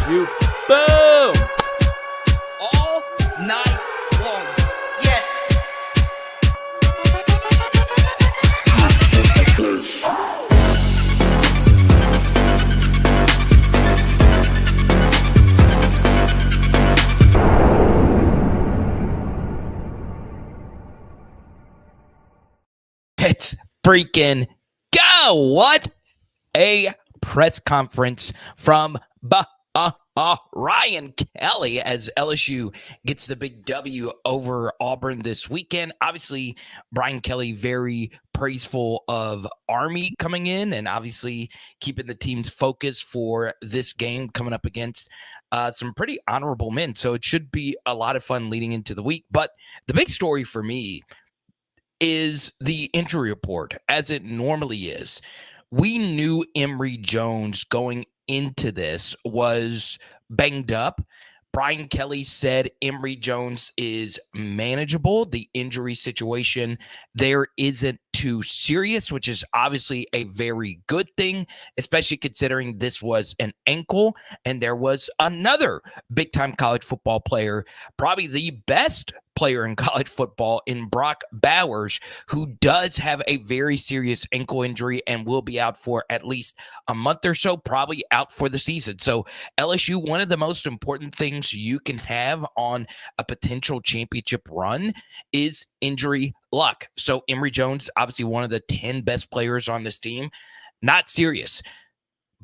LSU. Boom! All night long. Yes. It's freaking go! What a press conference from Ryan Kelly as LSU gets the big W over Auburn this weekend. Obviously, Brian Kelly very praiseful of Army coming in and obviously keeping the team's focus for this game coming up against some pretty honorable men. So it should be a lot of fun leading into the week. But the big story for me is the injury report, as it normally is. We knew Emory Jones going into this was banged up. Brian Kelly said Emory Jones is manageable. The injury situation there isn't too serious, which is obviously a very good thing, especially considering this was an ankle and there was another big-time college football player, probably the best player in college football in Brock Bowers, who does have a very serious ankle injury and will be out for at least a month or so, probably out for the season. So LSU, one of the most important things you can have on a potential championship run is injury luck. So Emory Jones, obviously one of the 10 best players on this team, not serious.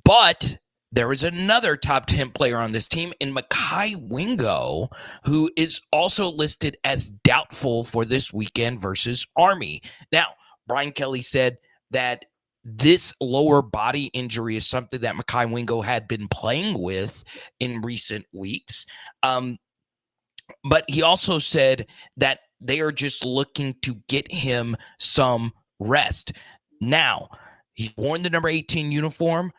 But there is another top 10 player on this team in MEKHI Wingo, who is also listed as doubtful for this weekend versus Army. Now, Brian Kelly said that this lower body injury is something that MEKHI Wingo had been playing with in recent weeks. But he also said that they are just looking to get him some rest. Now, he's worn the number 18 uniform.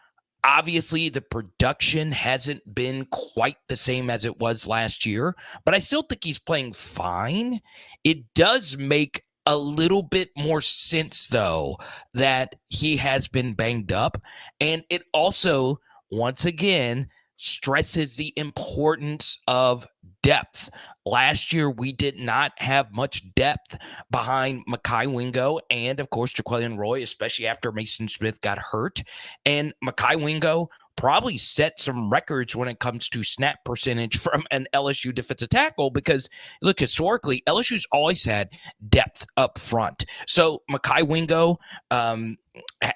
Obviously, the production hasn't been quite the same as it was last year, but I still think he's playing fine. It does make a little bit more sense, though, that he has been banged up. And it also, once again, stresses the importance of depth. Last year, we did not have much depth behind MEKHI Wingo and, of course, Jaquelin Roy, especially after Mason Smith got hurt. And MEKHI Wingo probably set some records when it comes to snap percentage from an LSU defensive tackle because, look, historically, LSU's always had depth up front. So MEKHI Wingo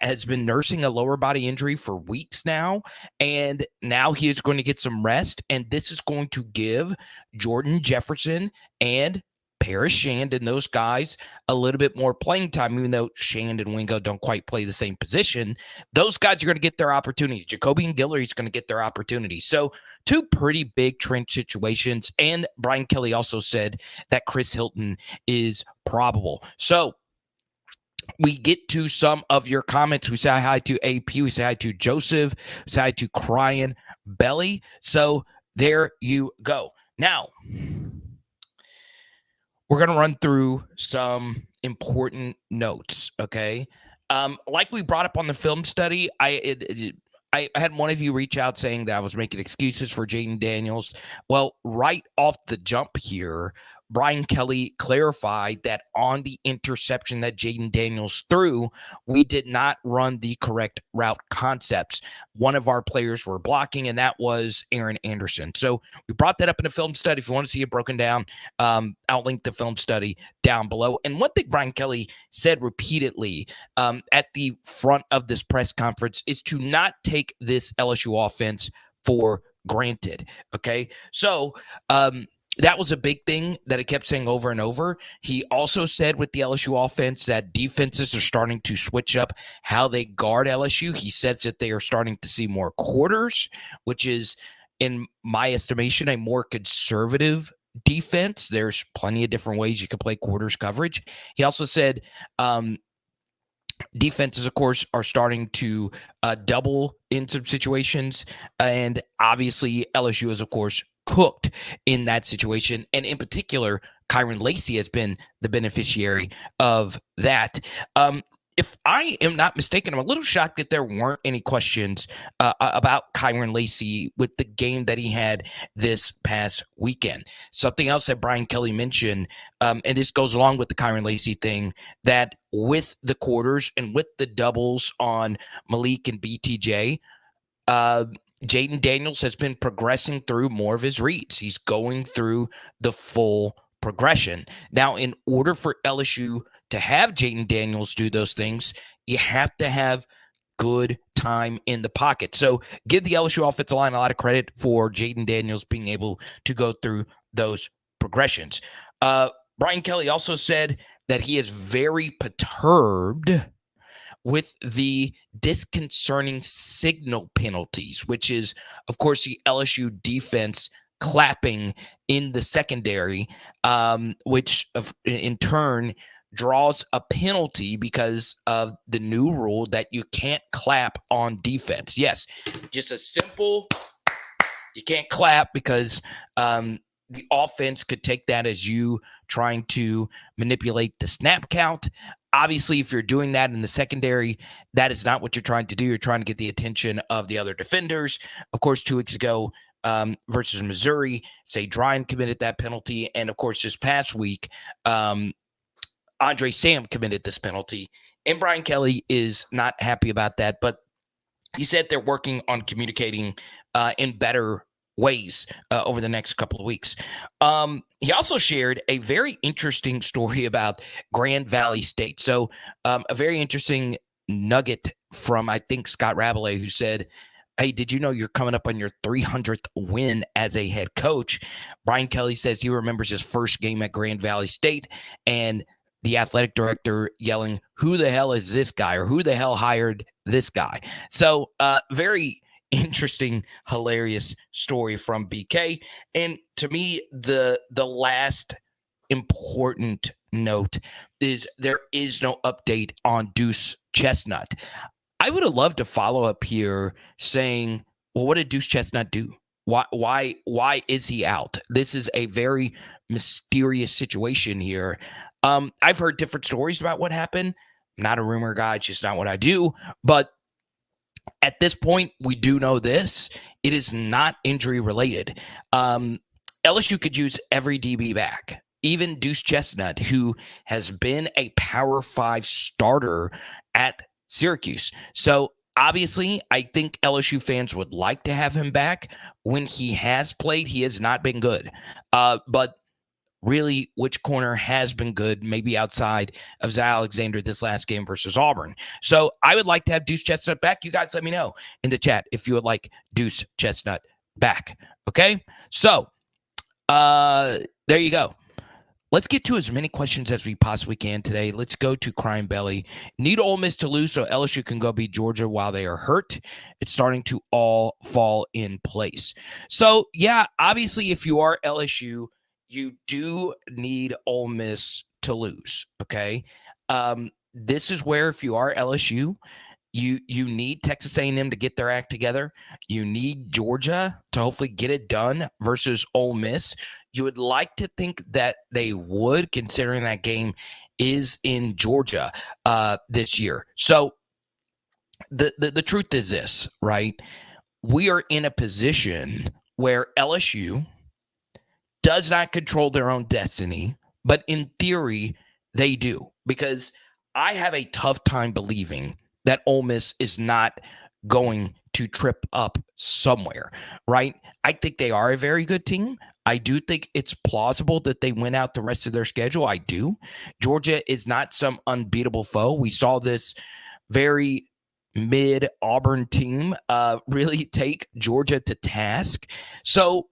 has been nursing a lower body injury for weeks now, and now he is going to get some rest, and this is going to give Jordan Jefferson and Paris Shand and those guys a little bit more playing time, even though Shand and Wingo don't quite play the same position. Those guys are going to get their opportunity. Jacoby and Guillory's going to get their opportunity. So two pretty big trench situations, and Brian Kelly also said that Chris Hilton is probable. So we get to some of your comments. We say hi to AP. We say hi to Joseph. We say hi to Crying Belly. So there you go. Now, we're going to run through some important notes, okay? Like we brought up on the film study, I had one of you reach out saying that I was making excuses for Jaden Daniels. Well, right off the jump here, Brian Kelly clarified that on the interception that Jaden Daniels threw, we did not run the correct route concepts. One of our players were blocking, and that was Aaron Anderson. So we brought that up in a film study. If you want to see it broken down, I'll link the film study down below. And one thing Brian Kelly said repeatedly at the front of this press conference is to not take this LSU offense for granted, okay? So, that was a big thing that he kept saying over and over. He also said with the LSU offense that defenses are starting to switch up how they guard LSU. He says that they are starting to see more quarters, which is, in my estimation, a more conservative defense. There's plenty of different ways you can play quarters coverage. He also said defenses, of course, are starting to double in some situations. And obviously, LSU is, of course, cooked in that situation. And in particular, Kyron Lacey has been the beneficiary of that. if I am not mistaken, I'm a little shocked that there weren't any questions about Kyron Lacey with the game that he had this past weekend. Something else that Brian Kelly mentioned, and this goes along with the Kyron Lacey thing, that with the quarters and with the doubles on Malik and BTJ, Jaden Daniels has been progressing through more of his reads. He's going through the full progression. Now, in order for LSU to have Jaden Daniels do those things, you have to have good time in the pocket. So give the LSU offensive line a lot of credit for Jaden Daniels being able to go through those progressions. Brian Kelly also said that he is very perturbed with the disconcerting signal penalties, which is, of course, the LSU defense clapping in the secondary, which in turn draws a penalty because of the new rule that you can't clap on defense. Yes, just a simple, you can't clap because the offense could take that as you trying to manipulate the snap count. Obviously, if you're doing that in the secondary, that is not what you're trying to do. You're trying to get the attention of the other defenders. Of course, 2 weeks ago versus Missouri, Say Dryan committed that penalty. And, of course, this past week, Andre Sam committed this penalty. And Brian Kelly is not happy about that. But he said they're working on communicating in better ways over the next couple of weeks. He also shared a very interesting story about Grand Valley State. So a very interesting nugget from, I think, Scott Rabelais, who said, hey, did you know you're coming up on your 300th win as a head coach? Brian Kelly says he remembers his first game at Grand Valley State and the athletic director yelling, who the hell is this guy, or who the hell hired this guy? So very interesting, hilarious story from BK. And to me, the last important note is there is no update on Deuce Chestnut. I would have loved to follow up here saying, well, what did Deuce Chestnut do? Why is he out? This is a very mysterious situation here. I've heard different stories about what happened. I'm not a rumor guy, it's just not what I do. But at this point, we do know this. It is not injury related. LSU could use every DB back, even Deuce Chestnut, who has been a Power 5 starter at Syracuse. So obviously, I think LSU fans would like to have him back. When he has played, he has not been good. But really, which corner has been good, maybe outside of Zay Alexander this last game versus Auburn. So I would like to have Deuce Chestnut back. You guys let me know in the chat if you would like Deuce Chestnut back. Okay? So there you go. Let's get to as many questions as we possibly can today. Let's go to Crime Belly. Need Ole Miss to lose so LSU can go beat Georgia while they are hurt. It's starting to all fall in place. So, yeah, obviously, if you are LSU, you do need Ole Miss to lose, okay? This is where, if you are LSU, you need Texas A&M to get their act together. You need Georgia to hopefully get it done versus Ole Miss. You would like to think that they would, considering that game is in Georgia this year. So the truth is this, right? We are in a position where LSU does not control their own destiny, but in theory, they do. Because I have a tough time believing that Ole Miss is not going to trip up somewhere, right? I think they are a very good team. I do think it's plausible that they win out the rest of their schedule. I do. Georgia is not some unbeatable foe. We saw this very mid Auburn team really take Georgia to task. So,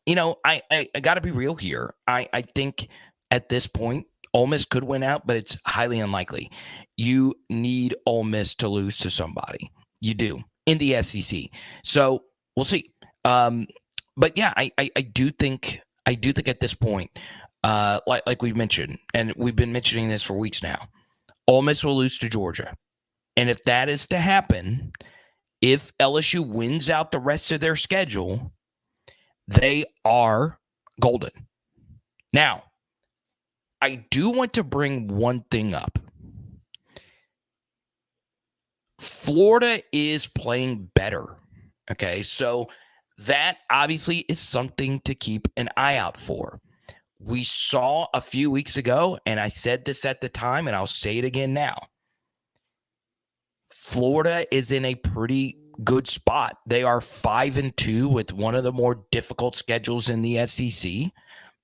you know, I got to be real here. I think at this point, Ole Miss could win out, but it's highly unlikely. You need Ole Miss to lose to somebody. You do in the SEC. So we'll see. But yeah, I do think at this point, like we mentioned, and we've been mentioning this for weeks now, Ole Miss will lose to Georgia. And if that is to happen, if LSU wins out the rest of their schedule, they are golden. Now, I do want to bring one thing up. Florida is playing better. Okay, so that obviously is something to keep an eye out for. We saw a few weeks ago, and I said this at the time, and I'll say it again now. Florida is in a pretty good spot. They are 5-2 with one of the more difficult schedules in the SEC.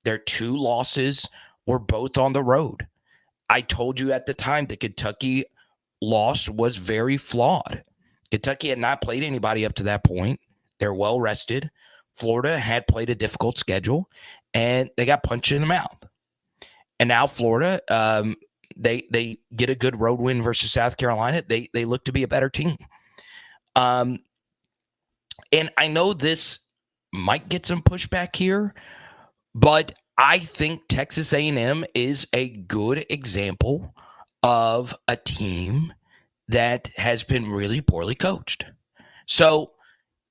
Their 2 losses were both on the road. I told you at the time the Kentucky loss was very flawed. Kentucky had not played anybody up to that point. They're well rested. Florida had played a difficult schedule, and they got punched in the mouth. And now Florida, they get a good road win versus South Carolina. They look to be a better team. And I know this might get some pushback here, but I think Texas A&M is a good example of a team that has been really poorly coached. So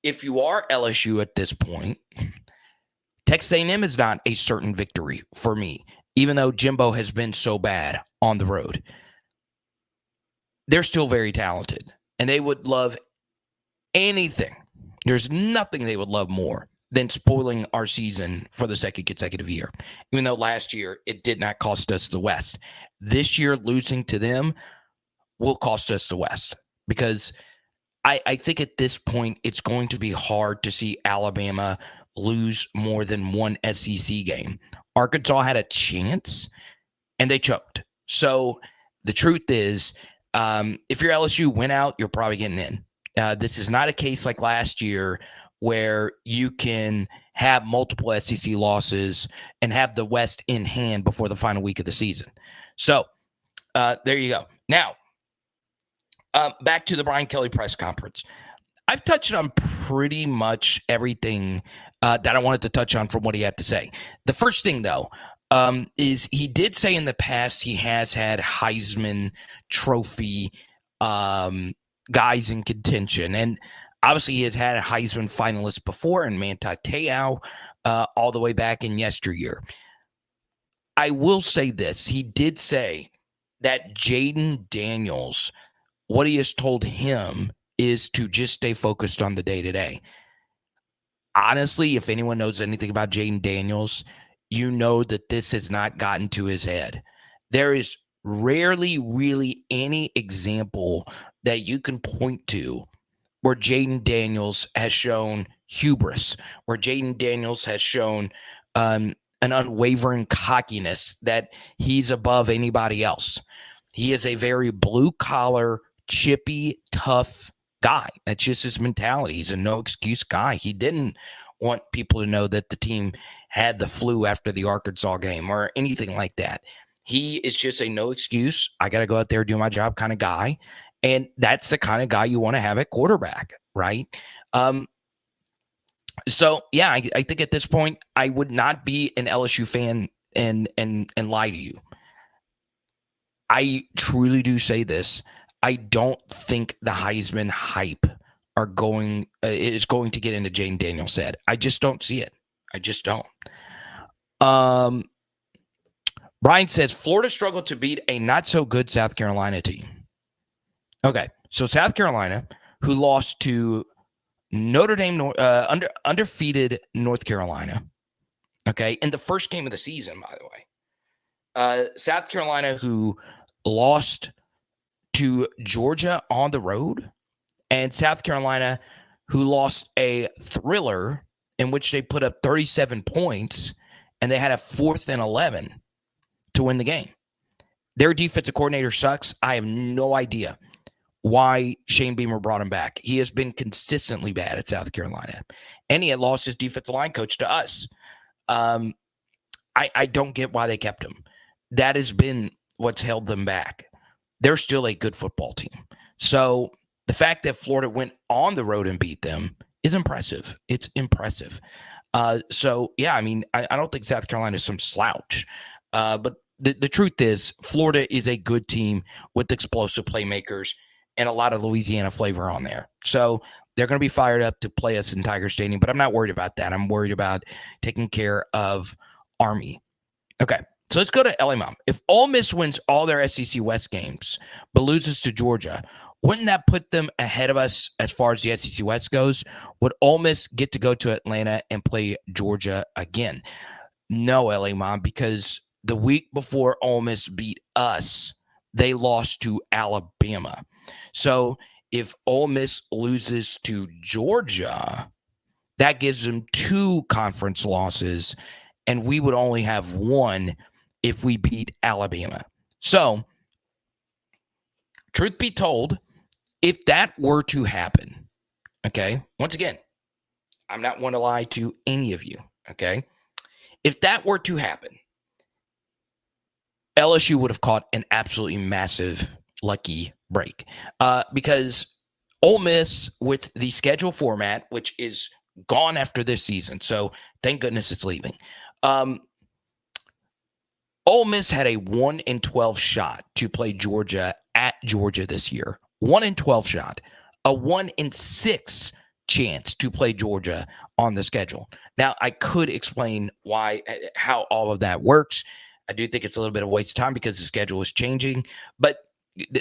if you are LSU at this point, Texas A&M is not a certain victory for me, even though Jimbo has been so bad on the road. They're still very talented, and they would love anything. There's nothing they would love more than spoiling our season for the second consecutive year. Even though last year it did not cost us the West. This year, losing to them will cost us the West, because I think at this point it's going to be hard to see Alabama lose more than one SEC game. Arkansas had a chance, and they choked. So the truth is, if you're LSU, win out, you're probably getting in. This is not a case like last year where you can have multiple SEC losses and have the West in hand before the final week of the season. So there you go. Now, back to the Brian Kelly press conference. I've touched on pretty much everything that I wanted to touch on from what he had to say. The first thing, though, is he did say in the past he has had Heisman Trophy guys in contention. And obviously he has had a Heisman finalist before in Manti Te'o all the way back in yesteryear. I will say this. He did say that Jaden Daniels, what he has told him is to just stay focused on the day-to-day. Honestly, if anyone knows anything about Jaden Daniels, you know that this has not gotten to his head. There is rarely really any example that you can point to where Jaden Daniels has shown hubris, where Jaden Daniels has shown an unwavering cockiness that he's above anybody else. He is a very blue-collar, chippy, tough guy. That's just his mentality. He's a no-excuse guy. He didn't want people to know that the team had the flu after the Arkansas game or anything like that. He is just a no-excuse, I got to go out there, do my job kind of guy. And that's the kind of guy you want to have at quarterback, right? So, yeah, I think at this point, I would not be an LSU fan and lie to you. I truly do say this. I don't think the Heisman hype is going to get into Jaden Daniels' head. I just don't see it. I just don't. Brian says Florida struggled to beat a not-so-good South Carolina team. Okay, so South Carolina, who lost to Notre Dame, undefeated North Carolina, okay, in the first game of the season, by the way. South Carolina, who lost to Georgia on the road, and South Carolina, who lost a thriller in which they put up 37 points, and they had a 4th and 11 to win the game. Their defensive coordinator sucks. I have no idea why Shane Beamer brought him back. He has been consistently bad at South Carolina, and he had lost his defensive line coach to us. I don't get why they kept him. That has been what's held them back. They're still a good football team. So the fact that Florida went on the road and beat them is impressive. It's impressive. So, yeah, I mean, I don't think South Carolina is some slouch. But the truth is Florida is a good team with explosive playmakers and a lot of Louisiana flavor on there. So they're going to be fired up to play us in Tiger Stadium, but I'm not worried about that. I'm worried about taking care of Army. Okay, so let's go to LA Mom. If Ole Miss wins all their SEC West games but loses to Georgia, wouldn't that put them ahead of us as far as the SEC West goes? Would Ole Miss get to go to Atlanta and play Georgia again? No, LA Mom, because the week before Ole Miss beat us, they lost to Alabama. So if Ole Miss loses to Georgia, that gives them 2 conference losses, and we would only have 1 if we beat Alabama. So, truth be told, if that were to happen, okay, once again, I'm not one to lie to any of you, okay? If that were to happen, LSU would have caught an absolutely massive lucky break because Ole Miss, with the schedule format, which is gone after this season, so thank goodness it's leaving. Ole Miss had a 1 in 12 shot to play Georgia at Georgia this year. 1 in 12 shot. A 1 in 6 chance to play Georgia on the schedule. Now, I could explain how all of that works. I do think it's a little bit of a waste of time because the schedule is changing, but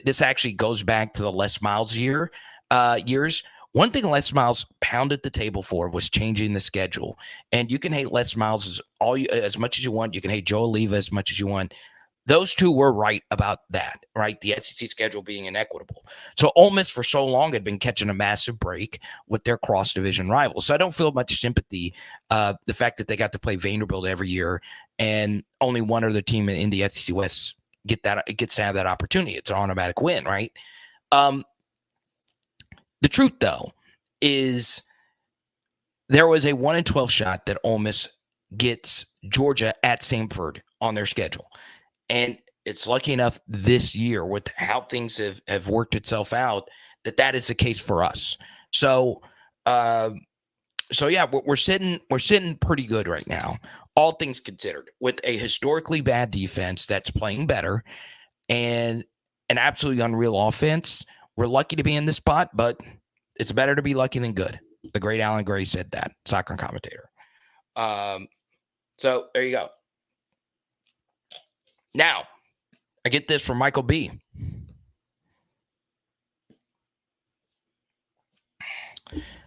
this actually goes back to the Les Miles years. One thing Les Miles pounded the table for was changing the schedule. And you can hate Les Miles as much as you want. You can hate Joe Oliva as much as you want. Those two were right about that, right? The SEC schedule being inequitable. So Ole Miss for so long had been catching a massive break with their cross-division rivals. So I don't feel much sympathy. The fact that they got to play Vanderbilt every year and only one other team in the SEC West gets to have that opportunity. It's an automatic win, right? The truth, though, is there was a 1 in 12 shot that Ole Miss gets Georgia at Samford on their schedule. And it's lucky enough this year with how things have worked itself out that is the case for us. So yeah, we're sitting pretty good right now, all things considered, with a historically bad defense that's playing better and an absolutely unreal offense. We're lucky to be in this spot, but it's better to be lucky than good. The great Alan Gray said that, soccer commentator. So there you go. Now, I get this from Michael B.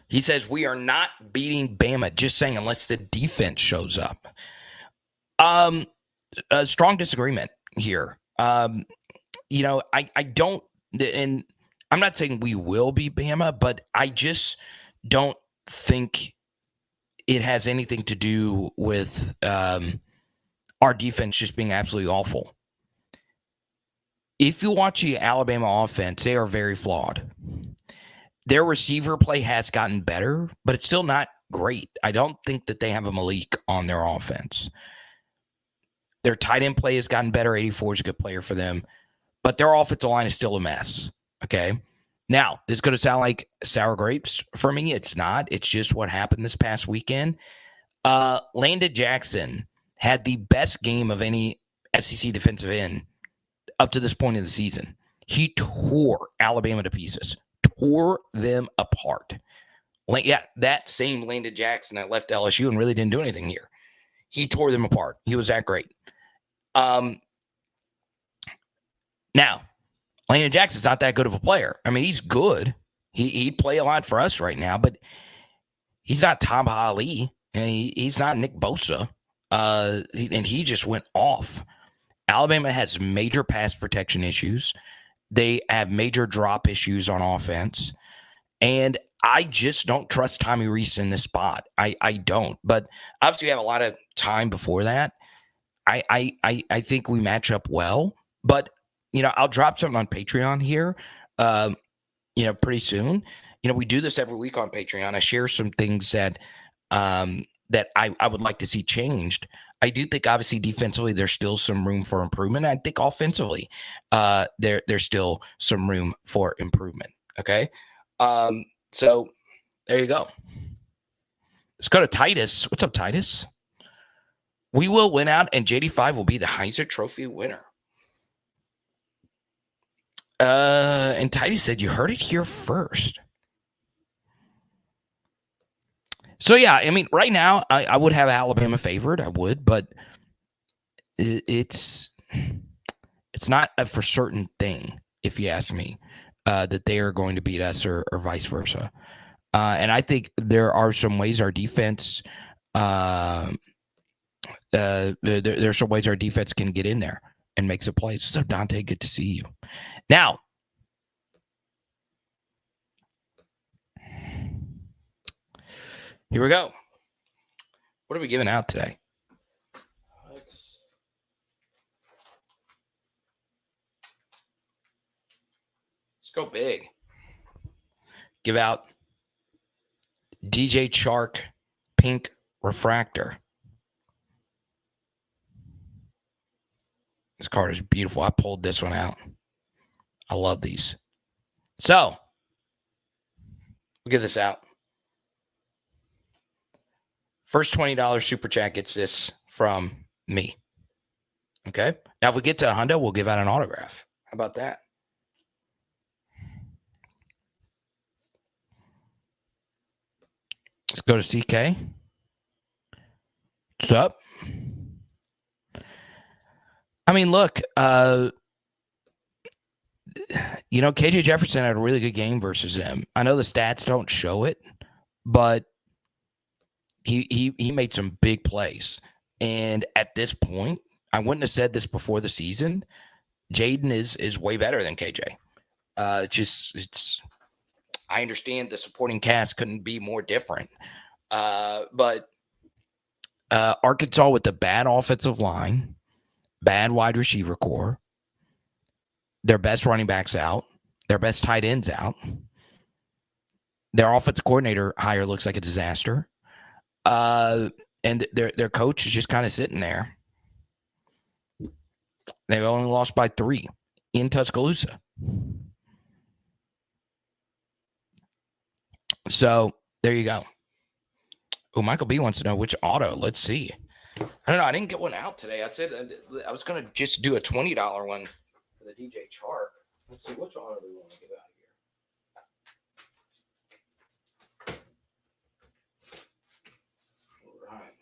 He says, we are not beating Bama, just saying, unless the defense shows up. A strong disagreement here. I don't, and I'm not saying we will beat Bama, but I just don't think it has anything to do with our defense just being absolutely awful. If you watch the Alabama offense, they are very flawed. Their receiver play has gotten better, but it's still not great. I don't think that they have a Malik on their offense. Their tight end play has gotten better. 84 is a good player for them, but their offensive line is still a mess. Okay. Now, this is going to sound like sour grapes for me. It's not. It's just what happened this past weekend. Landon Jackson had the best game of any SEC defensive end up to this point in the season. He tore Alabama to pieces, tore them apart. Yeah, that same Landon Jackson that left LSU and really didn't do anything here. He tore them apart. He was that great. Now, Landon Jackson's not that good of a player. I mean, he's good. He'd play a lot for us right now, but he's not Tom Ali, and he's not Nick Bosa. And he just went off. Alabama has major pass protection issues. They have major drop issues on offense. And I just don't trust Tommy Rees in this spot. I don't. But obviously we have a lot of time before that. I think we match up well. But, I'll drop something on Patreon here, pretty soon. We do this every week on Patreon. I share some things that I would like to see changed. I do think, obviously, defensively, there's still some room for improvement. I think offensively, there's still some room for improvement. Okay? So there you go. Let's go to Titus. What's up, Titus? We will win out, and JD5 will be the Heiser Trophy winner. And Titus said, you heard it here first. So, yeah, I mean, right now, I would have Alabama favored. I would, but it's not a for certain thing, if you ask me. that they are going to beat us or vice versa. And I think there are some ways our defense there's some ways our defense can get in there and make some plays. So Dante, good to see you. Now, here we go. What are we giving out today? Let's go big. Give out DJ Chark Pink Refractor. This card is beautiful. I pulled this one out. I love these. So, we'll give this out. First $20 super chat gets this from me. Okay? Now, if we get to $100, we'll give out an autograph. How about that? Let's go to CK. What's up? I mean, look, KJ Jefferson had a really good game versus him. I know the stats don't show it, but he made some big plays. And at this point, I wouldn't have said this before the season. Jaden is way better than KJ. I understand the supporting cast couldn't be more different. But Arkansas with the bad offensive line, bad wide receiver core, their best running backs out, their best tight ends out. Their offensive coordinator hire looks like a disaster. And their coach is just kind of sitting there. They only lost by 3 in Tuscaloosa. So there you go. Oh, Michael B wants to know which auto. Let's see. I don't know. I didn't get one out today. I said I was going to just do a $20 one for the DJ Chark. Let's see which auto we want to give out here. All right.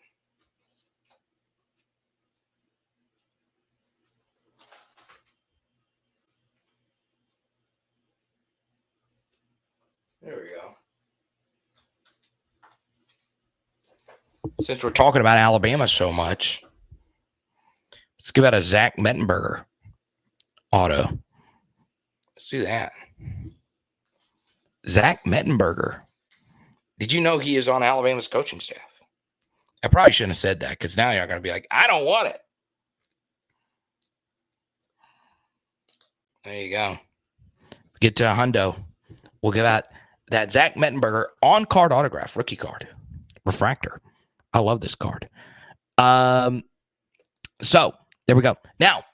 There we go. Since we're talking about Alabama so much, let's give out a Zach Mettenberger auto. Let's do that. Zach Mettenberger. Did you know he is on Alabama's coaching staff? I probably shouldn't have said that because now you're going to be like, I don't want it. There you go. Get to a hundo. We'll give out that Zach Mettenberger on-card autograph, rookie card, refractor. I love this card. So there we go. Now,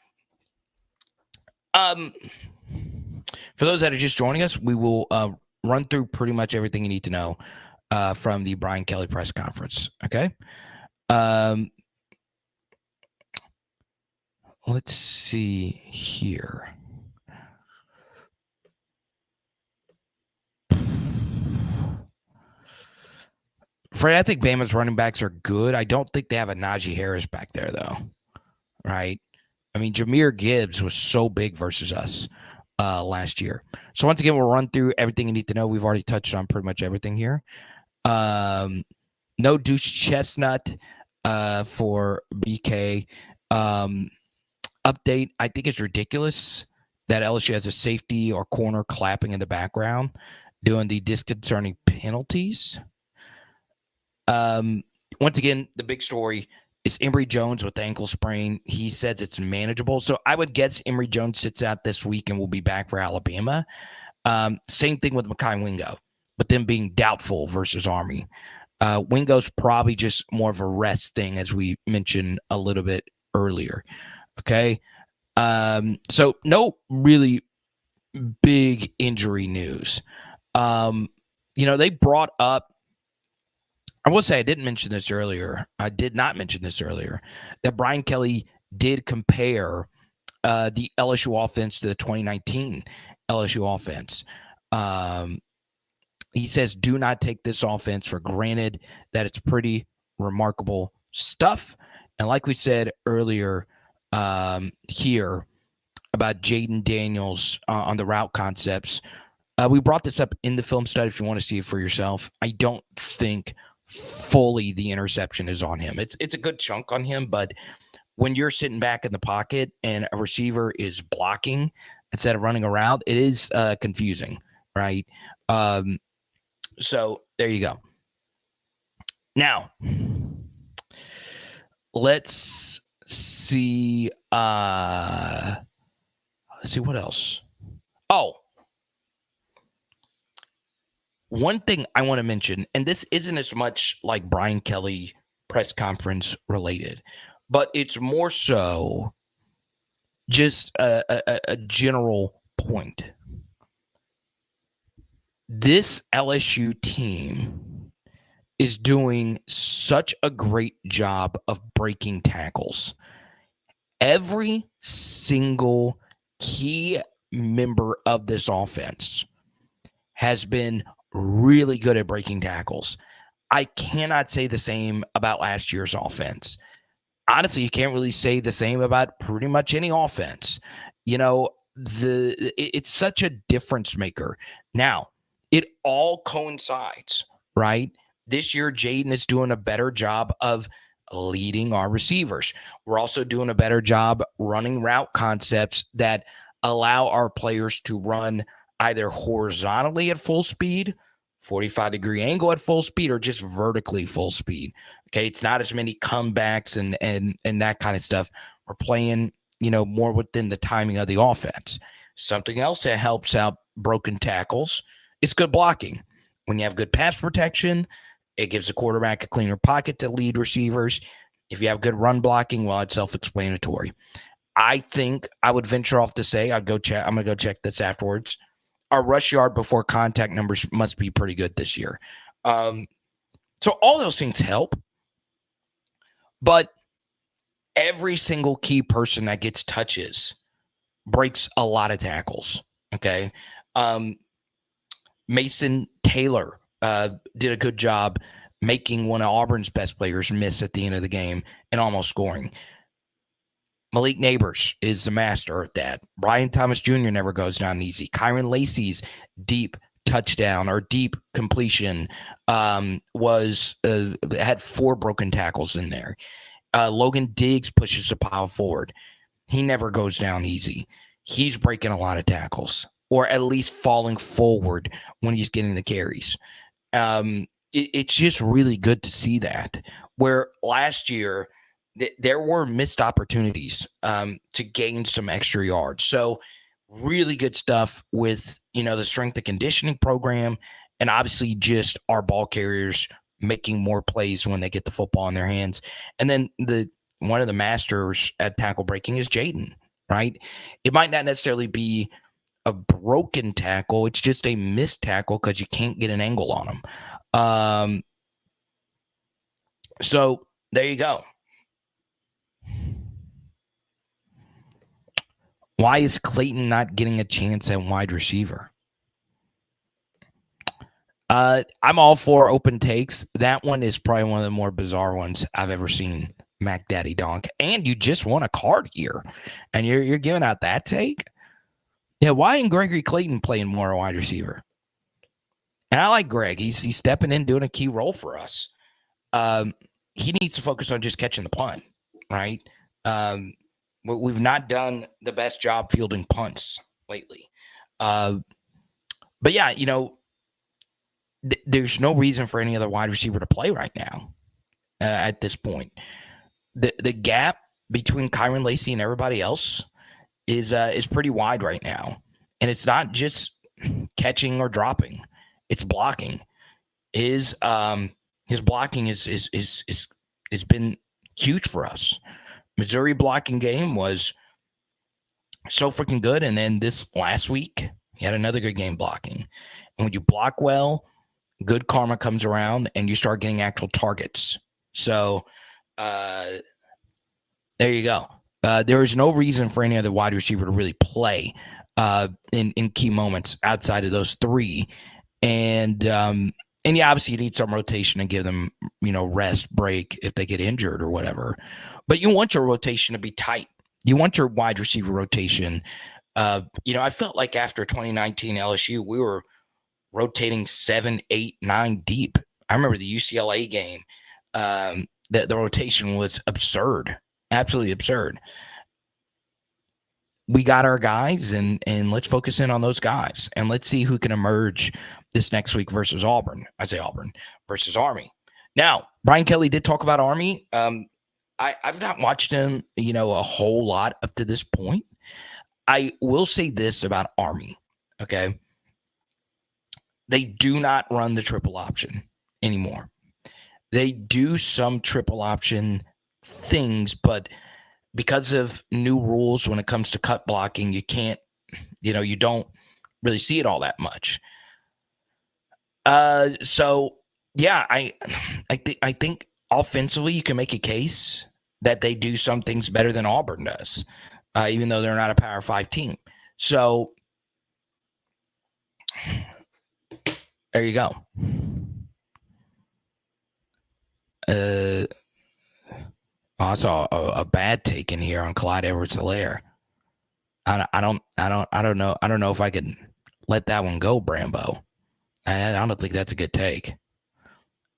for those that are just joining us, we will run through pretty much everything you need to know from the Brian Kelly press conference. Okay. Let's see here. Fred, I think Bama's running backs are good. I don't think they have a Najee Harris back there, though. Right? I mean, Jahmyr Gibbs was so big versus us last year. So once again, we'll run through everything you need to know. We've already touched on pretty much everything here. No Deuce Chestnut for BK. Update, I think it's ridiculous that LSU has a safety or corner clapping in the background doing the disconcerting penalties. Once again, the big story is Emory Jones with the ankle sprain. He says it's manageable. So I would guess Emory Jones sits out this week and will be back for Alabama. Same thing with MEKHI Wingo, but them being doubtful versus Army. Wingo's probably just more of a rest thing, as we mentioned a little bit earlier. Okay. So no really big injury news. They brought up, I will say I didn't mention this earlier. I did not mention this earlier, that Brian Kelly did compare the LSU offense to the 2019 LSU offense. He says, do not take this offense for granted, that it's pretty remarkable stuff. And like we said earlier here, about Jaden Daniels on the route concepts. We brought this up in the film study if you want to see it for yourself. I don't think fully the interception is on him. It's a good chunk on him, but when you're sitting back in the pocket and a receiver is blocking instead of running around, it is confusing, right? So there you go. Now, let's see. Let's see what else. Oh, one thing I want to mention, and this isn't as much like Brian Kelly press conference related, but it's more so just a general point. This LSU team is doing such a great job of breaking tackles. Every single key member of this offense has been really good at breaking tackles. I cannot say the same about last year's offense. Honestly, you can't really say the same about pretty much any offense. You know, it's such a difference maker. Now, it all coincides, right? This year, Jaden is doing a better job of leading our receivers. We're also doing a better job running route concepts that allow our players to run either horizontally at full speed, 45-degree angle at full speed, or just vertically full speed. Okay, it's not as many comebacks and that kind of stuff. We're playing, more within the timing of the offense. Something else that helps out broken tackles is good blocking. When you have good pass protection, it gives the quarterback a cleaner pocket to lead receivers. If you have good run blocking, well, it's self-explanatory. I think I would venture off to say, I'm going to go check this afterwards. Our rush yard before contact numbers must be pretty good this year. So all those things help. But every single key person that gets touches breaks a lot of tackles. Okay. Mason Taylor did a good job making one of Auburn's best players miss at the end of the game and almost scoring. Malik Neighbors is the master at that. Brian Thomas Jr. never goes down easy. Kyron Lacey's deep touchdown or deep completion had 4 broken tackles in there. Logan Diggs pushes the power forward. He never goes down easy. He's breaking a lot of tackles, or at least falling forward when he's getting the carries. It's just really good to see that. Where last year, there were missed opportunities to gain some extra yards. So really good stuff with, the strength and conditioning program, and obviously just our ball carriers making more plays when they get the football in their hands. And then one of the masters at tackle breaking is Jaden, right? It might not necessarily be a broken tackle. It's just a missed tackle because you can't get an angle on them. So there you go. Why is Clayton not getting a chance at wide receiver? I'm all for open takes. That one is probably one of the more bizarre ones I've ever seen, Mac Daddy Donk. And you just won a card here, and you're giving out that take? Yeah, why isn't Gregory Clayton playing more wide receiver? And I like Greg. He's stepping in, doing a key role for us. He needs to focus on just catching the punt, right? We've not done the best job fielding punts lately. But yeah, there's no reason for any other wide receiver to play right now at this point. The gap between Kyron Lacey and everybody else is pretty wide right now. And it's not just catching or dropping. It's blocking. His blocking is been huge for us. Missouri blocking game was so freaking good. And then this last week, he had another good game blocking. And when you block well, good karma comes around and you start getting actual targets. So there you go. There is no reason for any other wide receiver to really play in key moments outside of those 3. And yeah, obviously you need some rotation and give them, rest, break if they get injured or whatever. But you want your rotation to be tight. You want your wide receiver rotation. I felt like after 2019 LSU, we were rotating 7, 8, 9 deep. I remember the UCLA game. The rotation was absurd, absolutely absurd. We got our guys, and let's focus in on those guys, and let's see who can emerge this next week versus Auburn. I say Auburn versus Army. Now, Brian Kelly did talk about Army. I've not watched him, a whole lot up to this point. I will say this about Army, okay? They do not run the triple option anymore. They do some triple option things, but because of new rules when it comes to cut blocking, you can't, you don't really see it all that much. So yeah, I think offensively you can make a case that they do some things better than Auburn does, even though they're not a Power 5 team. So there you go. I saw a bad take in here on Clyde Edwards-Helaire. I don't know. I don't know if I can let that one go, Brambo. I don't think that's a good take.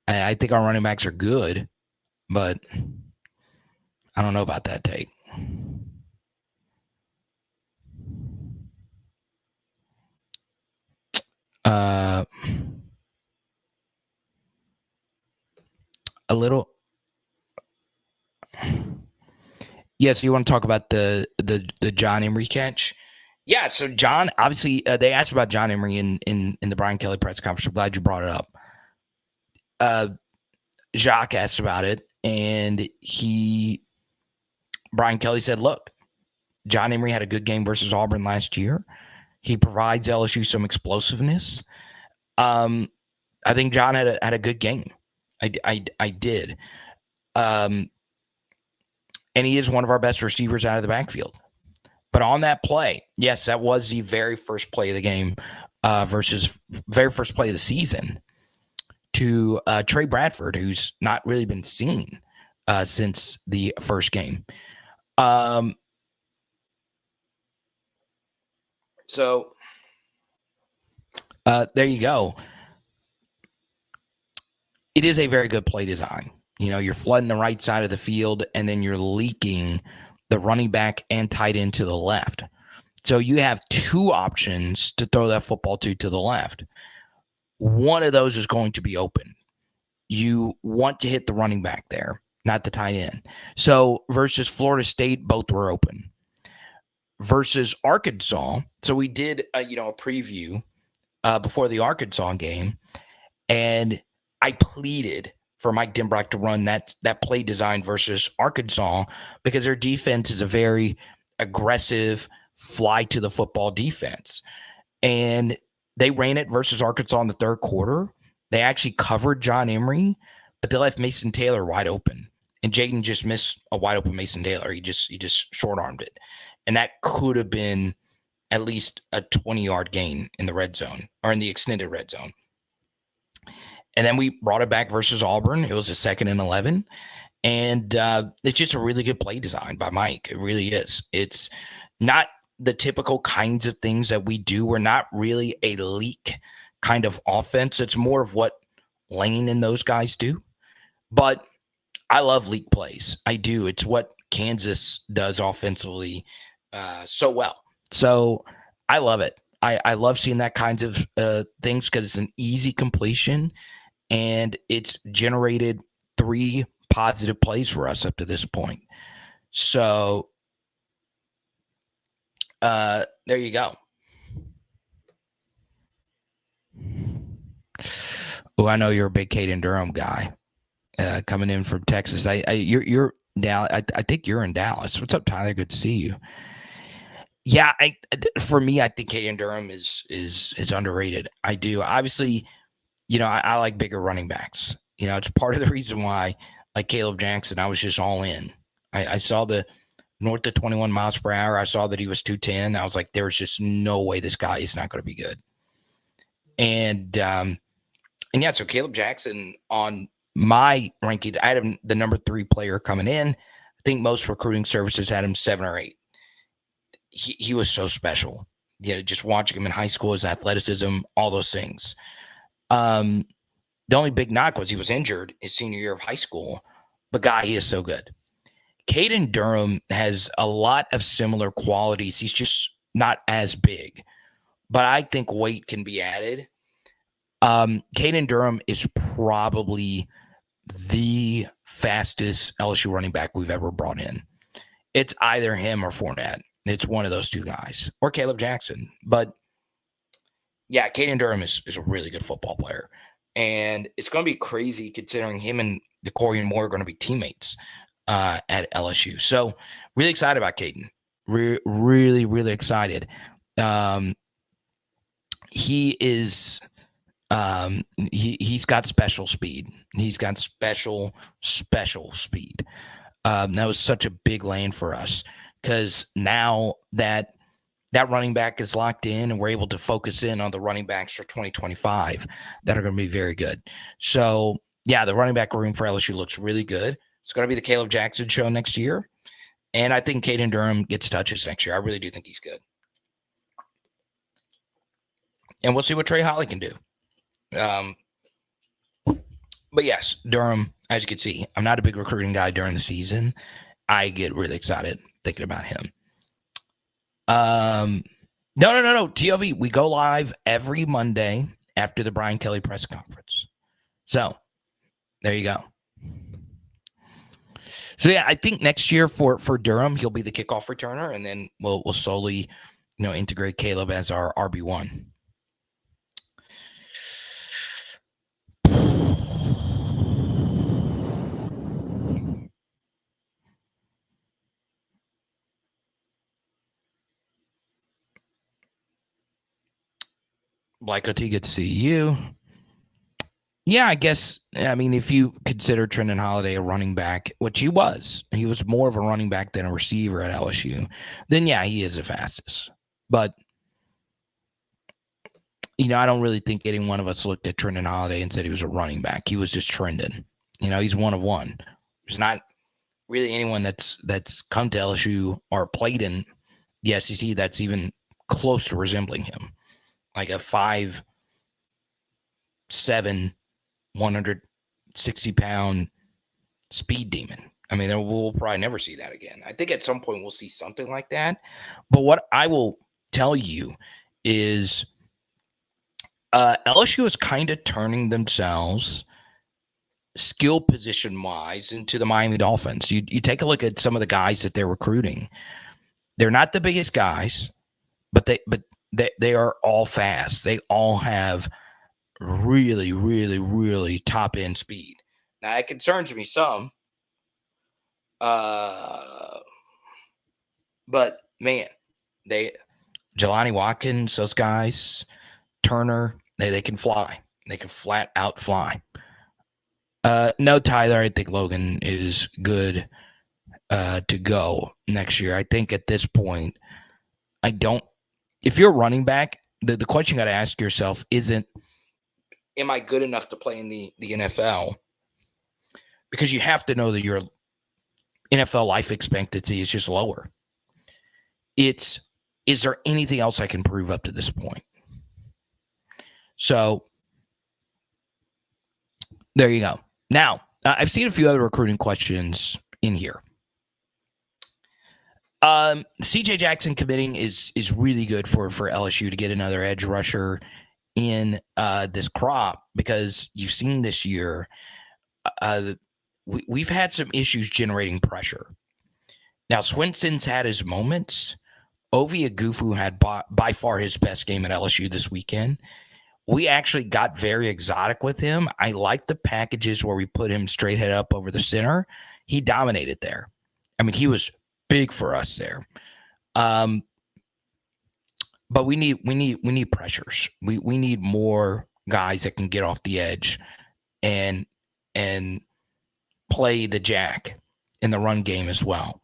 I think our running backs are good, but I don't know about that take. A little. Yes, you want to talk about the John Emery catch? Yeah, so John, obviously, they asked about John Emery in the Brian Kelly press conference. I'm glad you brought it up. Jacques asked about it, and Brian Kelly said, look, John Emery had a good game versus Auburn last year. He provides LSU some explosiveness. I think John had a good game. I did. And he is one of our best receivers out of the backfield. But on that play, yes, that was the very first play of the game versus very first play of the season to Trey Bradford, who's not really been seen since the first game. So there you go. It is a very good play design. You're flooding the right side of the field, and then you're leaking the running back and tight end to the left. So you have two options to throw that football to the left. One of those is going to be open. You want to hit the running back there, not the tight end. So versus Florida State, both were open. Versus Arkansas, so we did a preview before the Arkansas game, and I pleaded for Mike Denbrock to run that play design versus Arkansas because their defense is a very aggressive, fly to the football defense. And they ran it versus Arkansas in the third quarter. They actually covered John Emery, but they left Mason Taylor wide open. And Jaden just missed a wide open Mason Taylor. He just short-armed it. And that could have been at least a 20-yard gain in the red zone or in the extended red zone. And then we brought it back versus Auburn. It was a 2nd and 11. And it's just a really good play design by Mike. It really is. It's not the typical kinds of things that we do. We're not really a leak kind of offense. It's more of what Lane and those guys do. But I love leak plays. I do. It's what Kansas does offensively so well. So I love it. I love seeing that kinds of things because it's an easy completion. And it's generated 3 positive plays for us up to this point. So there you go. Oh, I know you're a big Kaden Durham guy coming in from Texas. You're Dallas. I think you're in Dallas. What's up, Tyler? Good to see you. Yeah, for me, I think Kaden Durham is underrated. I do. Obviously, I like bigger running backs. It's part of the reason why, like Caleb Jackson, I was just all in. I saw the north of 21 miles per hour. I saw that he was 210. I was like, there's just no way this guy is not going to be good. And yeah, so Caleb Jackson on my ranking, I had him the number 3 player coming in. I think most recruiting services had him 7 or 8. He was so special. Just watching him in high school, his athleticism, all those things. The only big knock was he was injured his senior year of high school, but he is so good. Kaden Durham has a lot of similar qualities. He's just not as big, but I think weight can be added. Kaden Durham is probably the fastest LSU running back we've ever brought in. It's either him or Fournette. It's one of those two guys, or Caleb Jackson. But yeah, Kaden Durham is a really good football player. And it's going to be crazy considering him and DeCorian Moore are going to be teammates at LSU. So really excited about Kaden. Really, really excited. He is he's got special speed. He's got special speed. That was such a big lane for us because now that running back is locked in and we're able to focus in on the running backs for 2025 that are going to be very good. So yeah, the running back room for LSU looks really good. It's going to be the Caleb Jackson show next year. And I think Kaden Durham gets touches next year. I really do think he's good. And we'll see what Trey Holly can do. But yes, Durham, as you can see, I'm not a big recruiting guy during the season. I get really excited thinking about him. No. TLV, we go live every Monday after the Brian Kelly press conference. So there you go. So yeah, I think next year for Durham, he'll be the kickoff returner, and then we'll slowly, integrate Caleb as our RB1. Blake OT, good to see you. Yeah, I guess, if you consider Trendon Holiday a running back, which he was more of a running back than a receiver at LSU, then yeah, he is the fastest. But, I don't really think any one of us looked at Trendon Holiday and said he was a running back. He was just trending. He's one of one. There's not really anyone that's come to LSU or played in the SEC that's even close to resembling him. Like a 5'7", 160-pound speed demon. We'll probably never see that again. I think at some point we'll see something like that. But what I will tell you is LSU is kind of turning themselves skill position-wise into the Miami Dolphins. You take a look at some of the guys that they're recruiting. They're not the biggest guys, but they are all fast. They all have really, really, really top-end speed. Now, it concerns me some. But, man, Jelani Watkins, those guys, Turner, they can fly. They can flat out fly. No, Tyler, I think Logan is good to go next year. I think at this point, if you're a running back, the question you got to ask yourself isn't, am I good enough to play in the NFL? Because you have to know that your NFL life expectancy is just lower. Is there anything else I can prove up to this point? So there you go. Now, I've seen a few other recruiting questions in here. CJ Jackson committing is really good for LSU to get another edge rusher in this crop, because you've seen this year we've had some issues generating pressure. Now, Swinson's had his moments. Ovi Agufu had by far his best game at LSU this weekend. We actually got very exotic with him. I like the packages where we put him straight head up over the center. He dominated there. He was big for us there. But we need pressures. We need more guys that can get off the edge and play the jack in the run game as well.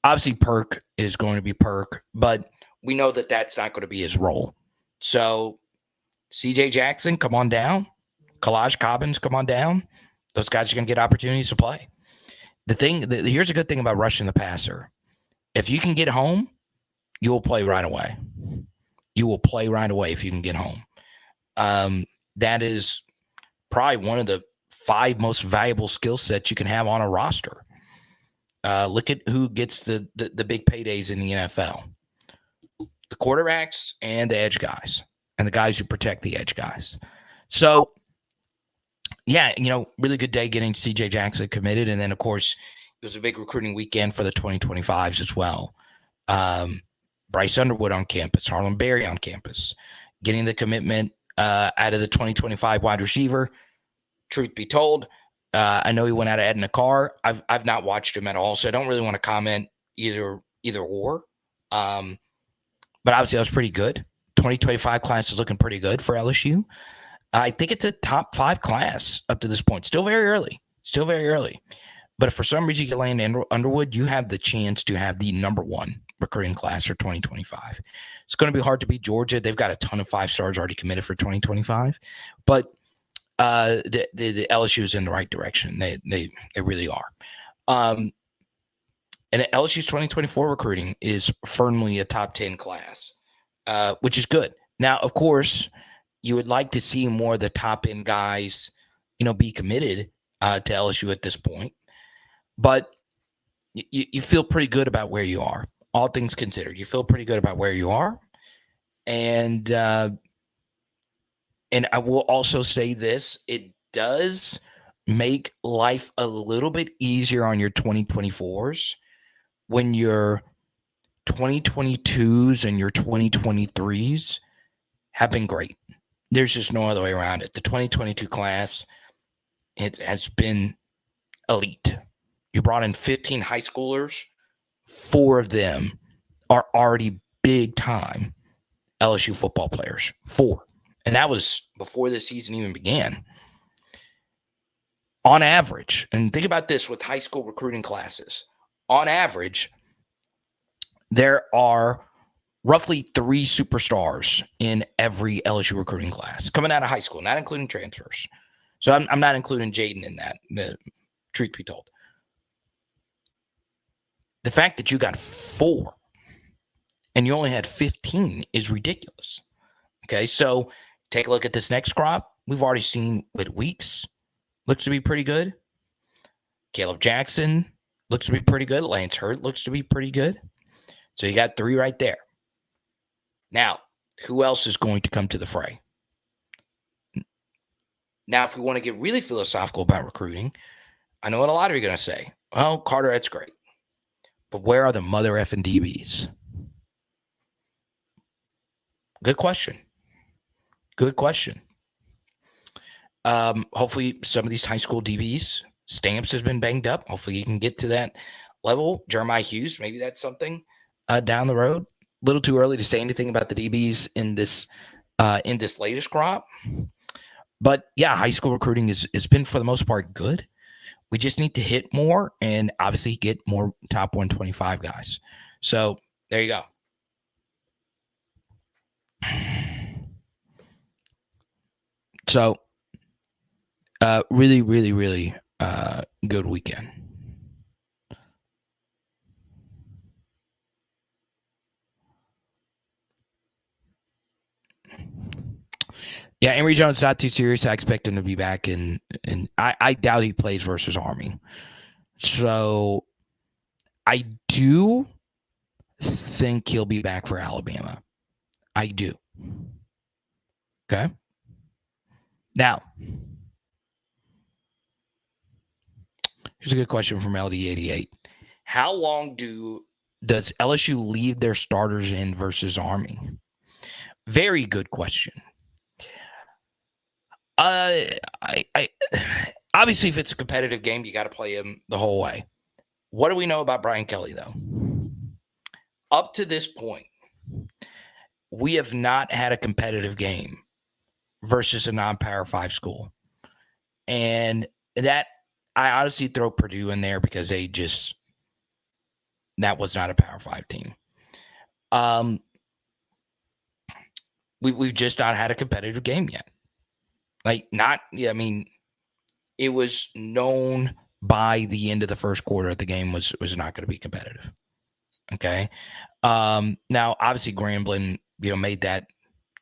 Obviously, Perk is going to be Perk, but we know that that's not going to be his role. So CJ Jackson, come on down. Kalaj Cobbins, come on down. Those guys are going to get opportunities to play. Here's a good thing about rushing the passer. If you can get home, you will play right away. You will play right away if you can get home. That is probably one of the 5 most valuable skill sets you can have on a roster. Look at who gets the big paydays in the NFL. The quarterbacks and the edge guys, and the guys who protect the edge guys. So, yeah, really good day getting C.J. Jackson committed. And then, of course, it was a big recruiting weekend for the 2025s as well. Bryce Underwood on campus, Harlem Berry on campus, getting the commitment out of the 2025 wide receiver. Truth be told, I know he went out of Edna Carr. I've not watched him at all, so I don't really want to comment either or. But obviously, that was pretty good. 2025 class is looking pretty good for LSU. I think it's a top 5 class up to this point. Still very early. But if for some reason you can land Underwood, you have the chance to have the number 1 recruiting class for 2025. It's going to be hard to beat Georgia. They've got a ton of 5 stars already committed for 2025. But the LSU is in the right direction. They really are. And LSU's 2024 recruiting is firmly a top 10 class, which is good. Now, of course, you would like to see more of the top end guys, be committed to LSU at this point. But you feel pretty good about where you are, all things considered. You feel pretty good about where you are. And I will also say this, it does make life a little bit easier on your 2024s when your 2022s and your 2023s have been great. There's just no other way around it. The 2022 class, it has been elite. You brought in 15 high schoolers. 4 of them are already big-time LSU football players. 4. And that was before the season even began. On average, and think about this with high school recruiting classes. On average, there are roughly 3 superstars in every LSU recruiting class coming out of high school, not including transfers. So I'm not including Jaden in that, truth be told. The fact that you got 4 and you only had 15 is ridiculous. Okay, so take a look at this next crop. We've already seen with Weeks, looks to be pretty good. Caleb Jackson looks to be pretty good. Lance Hurt looks to be pretty good. So you got 3 right there. Now, who else is going to come to the fray? Now, if we want to get really philosophical about recruiting, I know what a lot of you are going to say. Oh, Carter, that's great. But where are the mother effing DBs? Good question. Hopefully some of these high school DBs, Stamps has been banged up. Hopefully you can get to that level. Jeremiah Hughes, maybe that's something down the road. A little too early to say anything about the DBs in this latest crop. But yeah, high school recruiting has been for the most part good. We just need to hit more and obviously get more top 125 guys. So there you go. So really, really, really good weekend. Yeah, Emory Jones not too serious. I expect him to be back, and I doubt he plays versus Army. So I do think he'll be back for Alabama. I do. Okay. Now, here's a good question from LD88. How long does LSU leave their starters in versus Army? Very good question. I obviously, if it's a competitive game, you got to play him the whole way. What do we know about Brian Kelly, though? Up to this point, we have not had a competitive game versus a non-Power 5 school. And that, I honestly throw Purdue in there because that was not a Power 5 team. We've just not had a competitive game yet. It was known by the end of the first quarter, the game was not going to be competitive. Okay. Now, obviously, Grambling, made that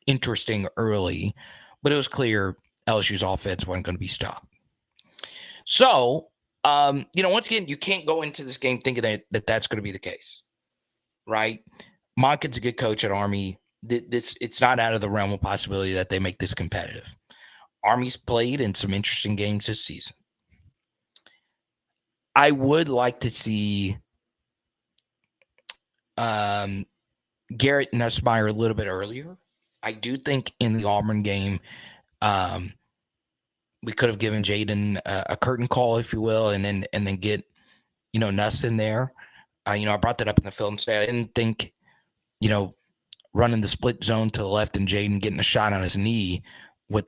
interesting early, but it was clear LSU's offense wasn't going to be stopped. So, once again, you can't go into this game thinking that that's going to be the case, right? Monken's a good coach at Army. It's not out of the realm of possibility that they make this competitive. Army's played in some interesting games this season. I would like to see Garrett Nussmeier a little bit earlier. I do think in the Auburn game, we could have given Jaden a curtain call, if you will, and then get Nuss in there. I brought that up in the film today. I didn't think running the split zone to the left and Jaden getting a shot on his knee with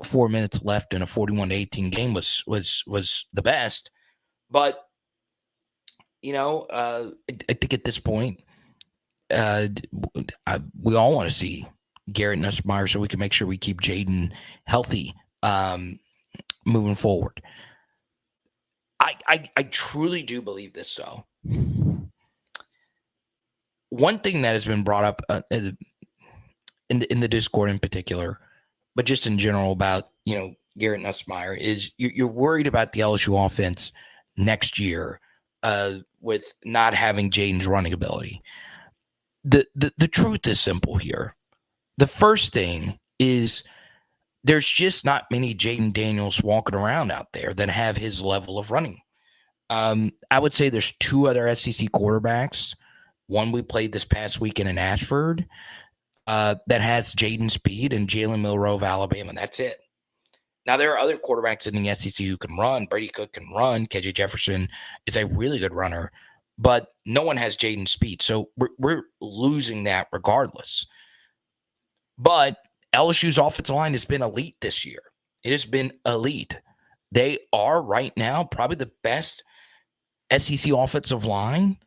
4 minutes left in a 41-18 game was the best. But I think at this point, we all want to see Garrett Nussmeier so we can make sure we keep Jaden healthy moving forward. I truly do believe this, though. One thing that has been brought up in the Discord in particular, but just in general about Garrett Nussmeier, is you're worried about the LSU offense next year with not having Jaden's running ability. The truth is simple here. The first thing is there's just not many Jaden Daniels walking around out there that have his level of running. I would say there's two other SEC quarterbacks. One we played this past weekend in Ashford that has Jaden speed, and Jalen Milroe of Alabama. That's it. Now, there are other quarterbacks in the SEC who can run. Brady Cook can run. KJ Jefferson is a really good runner, but no one has Jaden speed. So we're losing that regardless. But LSU's offensive line has been elite this year. It has been elite. They are right now probably the best SEC offensive line.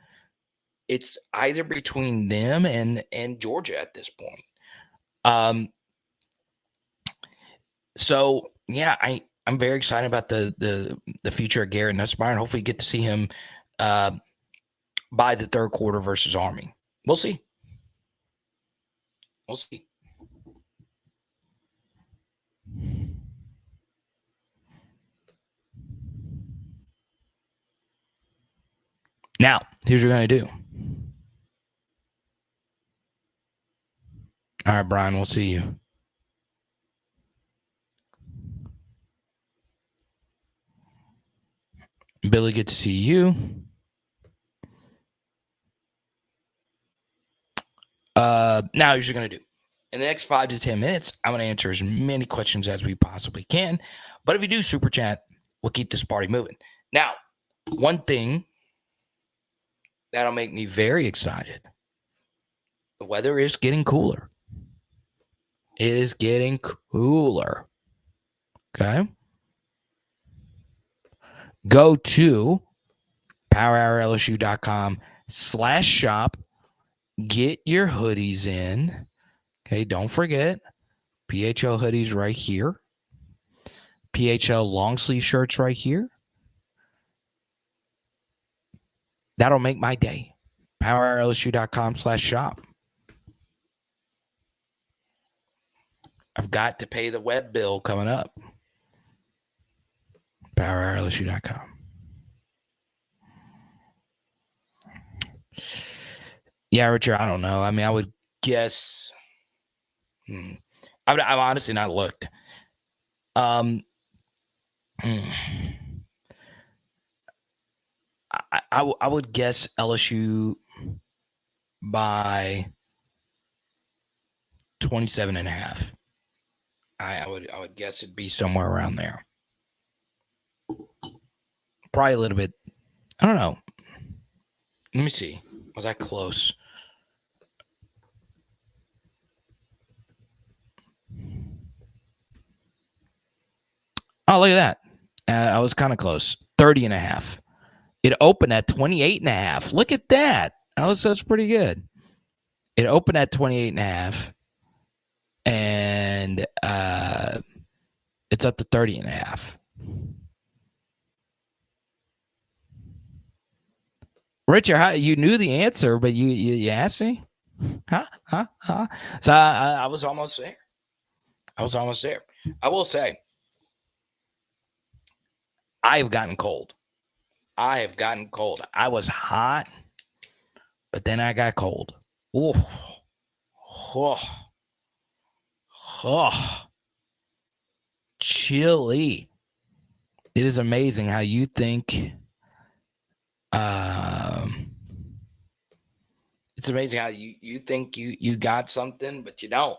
It's either between them and Georgia at this point. So yeah, I'm very excited about the future of Garrett Nussmeier, and hopefully get to see him by the third quarter versus Army. We'll see. We'll see. Now, here's what you're going to do. All right, Brian, we'll see you. Billy, good to see you. Now, here's what you're going to do. In the next 5 to 10 minutes, I'm going to answer as many questions as we possibly can. But if you do super chat, we'll keep this party moving. Now, one thing that'll make me very excited. The weather is getting cooler. It is getting cooler. Okay. Go to powerhourlsu.com/shop. Get your hoodies in. Okay. Don't forget PHL hoodies right here. PHL long sleeve shirts right here. That'll make my day. powerhourlsu.com/shop. I've got to pay the web bill coming up. powerhourlsu.com. Yeah, Richard, I don't know. I mean, I would guess. I've honestly not looked. I would guess LSU by 27.5. I would guess it'd be somewhere around there. Probably a little bit. I don't know. Let me see. Was I close? Oh, look at that. I was kind of close. 30.5. It opened at 28.5. Look at that. That's pretty good. It opened at 28.5. And it's up to 30.5. Richard, how you knew the answer, but you asked me? Huh? So I was almost there. I will say, I have gotten cold. I was hot, but then I got cold. Oh, oh, oh, chilly. It is amazing how you think. It's amazing how you think you got something, but you don't.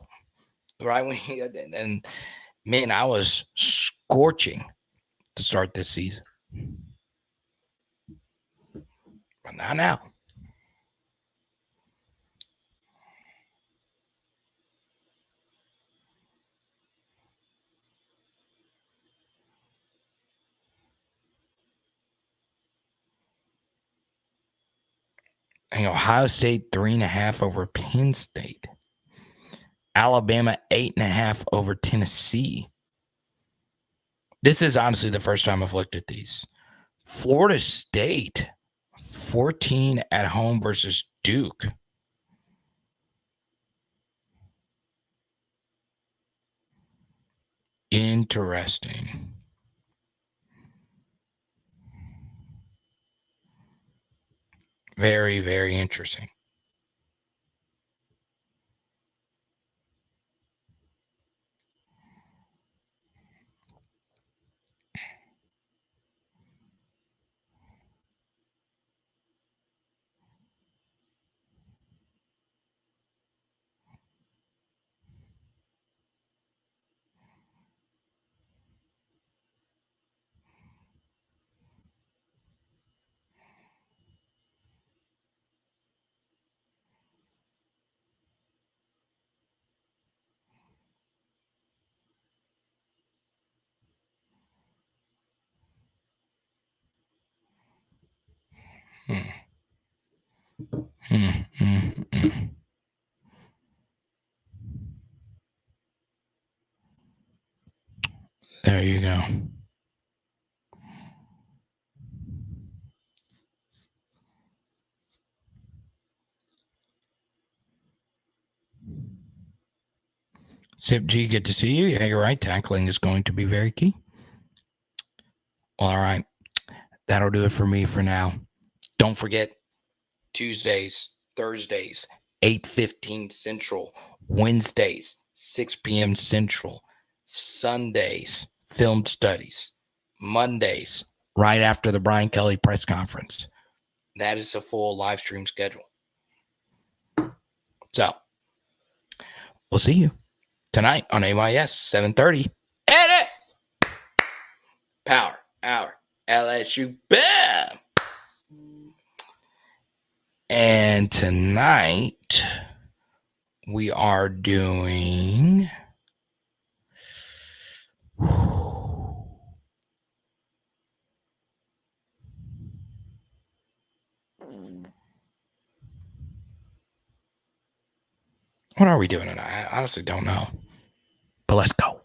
Right when and man, I was scorching to start this season, but not now. And Ohio State 3.5 over Penn State. Alabama 8.5 over Tennessee. This is honestly the first time I've looked at these. Florida State 14 at home versus Duke. Interesting. Very, very interesting. There you go. Sip G, good to see you. Yeah, you're right. Tackling is going to be very key. All right. That'll do it for me for now. Don't forget Tuesdays, Thursdays, 8:15 Central, Wednesdays, 6 p.m. Central, Sundays, film studies, Mondays, right after the Brian Kelly press conference. That is a full live stream schedule. So we'll see you tonight on AYS 7:30. It is Power Hour LSU. Bam! And tonight we are doing. What are we doing tonight? I honestly don't know. But let's go.